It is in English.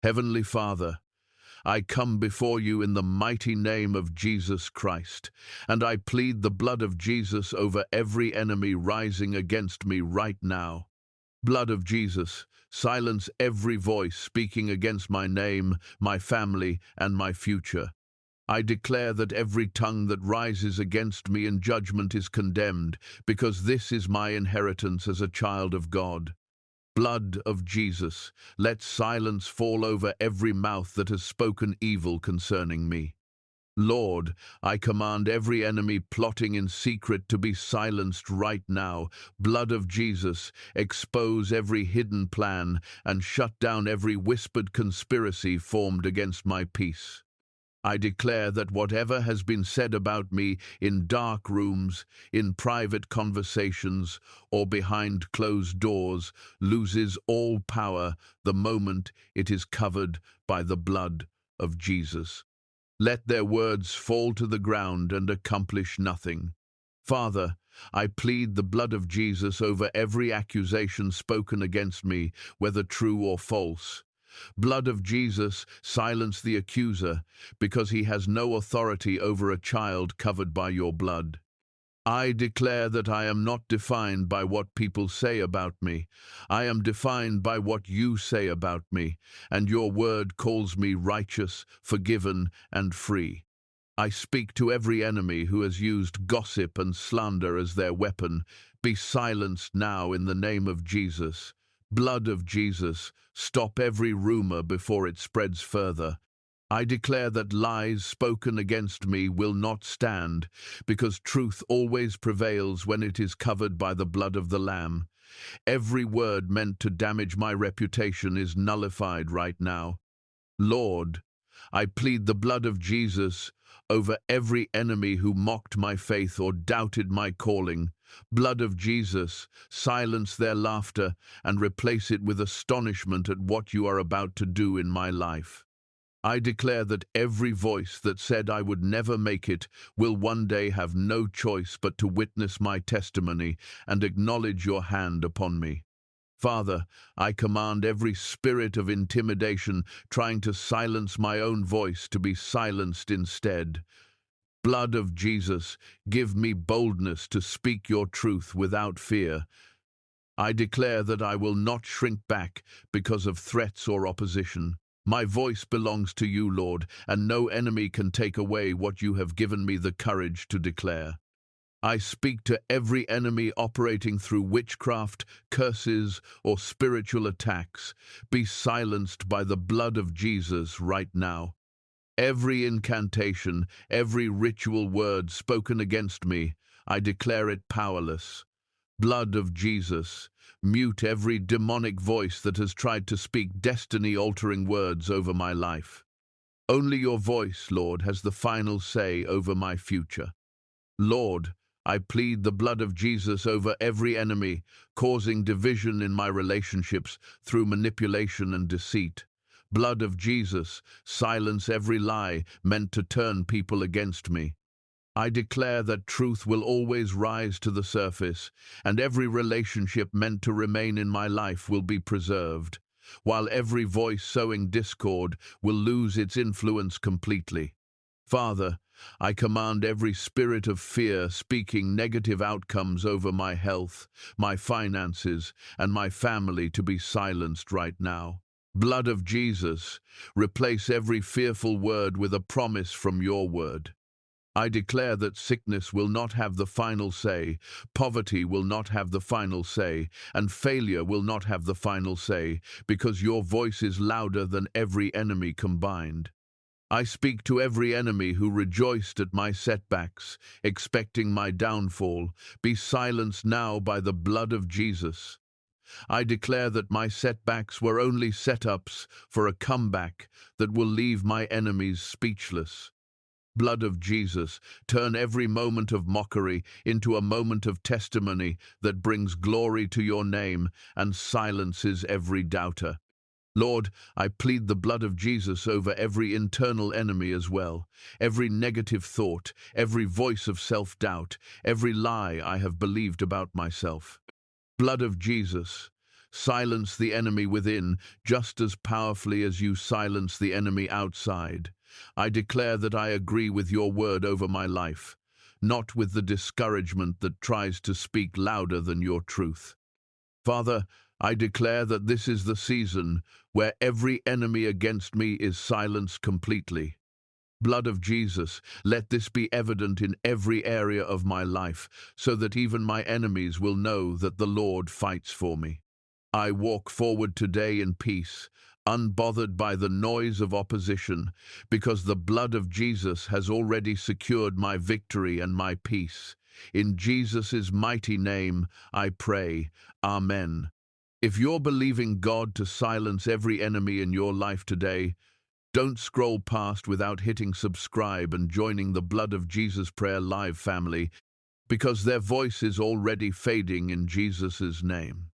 Heavenly Father, I come before you in the mighty name of Jesus Christ, and I plead the blood of Jesus over every enemy rising against me right now. Blood of Jesus, silence every voice speaking against my name, my family, and my future. I declare that every tongue that rises against me in judgment is condemned, because this is my inheritance as a child of God. Blood of Jesus, let silence fall over every mouth that has spoken evil concerning me. Lord, I command every enemy plotting in secret to be silenced right now. Blood of Jesus, expose every hidden plan and shut down every whispered conspiracy formed against my peace. I declare that whatever has been said about me in dark rooms, in private conversations, or behind closed doors loses all power the moment it is covered by the blood of Jesus. Let their words fall to the ground and accomplish nothing. Father, I plead the blood of Jesus over every accusation spoken against me, whether true or false. Blood of Jesus, silence the accuser, because he has no authority over a child covered by your blood. I declare that I am not defined by what people say about me. I am defined by what you say about me, and your word calls me righteous, forgiven, and free. I speak to every enemy who has used gossip and slander as their weapon. Be silenced now in the name of Jesus. Blood of Jesus, stop every rumor before it spreads further. I declare that lies spoken against me will not stand, because truth always prevails when it is covered by the blood of the Lamb. Every word meant to damage my reputation is nullified right now. Lord, I plead the blood of Jesus over every enemy who mocked my faith or doubted my calling. Blood of Jesus, silence their laughter and replace it with astonishment at what you are about to do in my life. I declare that every voice that said I would never make it will one day have no choice but to witness my testimony and acknowledge your hand upon me. Father, I command every spirit of intimidation trying to silence my own voice to be silenced instead. Blood of Jesus, give me boldness to speak your truth without fear. I declare that I will not shrink back because of threats or opposition. My voice belongs to you, Lord, and no enemy can take away what you have given me the courage to declare. I speak to every enemy operating through witchcraft, curses, or spiritual attacks. Be silenced by the blood of Jesus right now. Every incantation, every ritual word spoken against me, I declare it powerless. Blood of Jesus, mute every demonic voice that has tried to speak destiny-altering words over my life. Only your voice, Lord, has the final say over my future. Lord, I plead the blood of Jesus over every enemy, causing division in my relationships through manipulation and deceit. Blood of Jesus, silence every lie meant to turn people against me. I declare that truth will always rise to the surface, and every relationship meant to remain in my life will be preserved, while every voice sowing discord will lose its influence completely. Father, I command every spirit of fear speaking negative outcomes over my health, my finances, and my family to be silenced right now. Blood of Jesus, replace every fearful word with a promise from your word. I declare that sickness will not have the final say, poverty will not have the final say, and failure will not have the final say, because your voice is louder than every enemy combined. I speak to every enemy who rejoiced at my setbacks, expecting my downfall. Be silenced now by the blood of Jesus. I declare that my setbacks were only setups for a comeback that will leave my enemies speechless. Blood of Jesus, turn every moment of mockery into a moment of testimony that brings glory to your name and silences every doubter. Lord, I plead the blood of Jesus over every internal enemy as well, every negative thought, every voice of self-doubt, every lie I have believed about myself. Blood of Jesus, Silence the enemy within just as powerfully as you silence the enemy outside. I declare that I agree with your word over my life, not with the discouragement that tries to speak louder than your truth. Father, I declare that this is the season where every enemy against me is silenced completely. Blood of Jesus, let this be evident in every area of my life, so that even my enemies will know that the Lord fights for me. I walk forward today in peace, unbothered by the noise of opposition, because the blood of Jesus has already secured my victory and my peace. In Jesus' mighty name, I pray. Amen. If you're believing God to silence every enemy in your life today, don't scroll past without hitting subscribe and joining the Blood of Jesus Prayer Live family, because their voice is already fading in Jesus' name.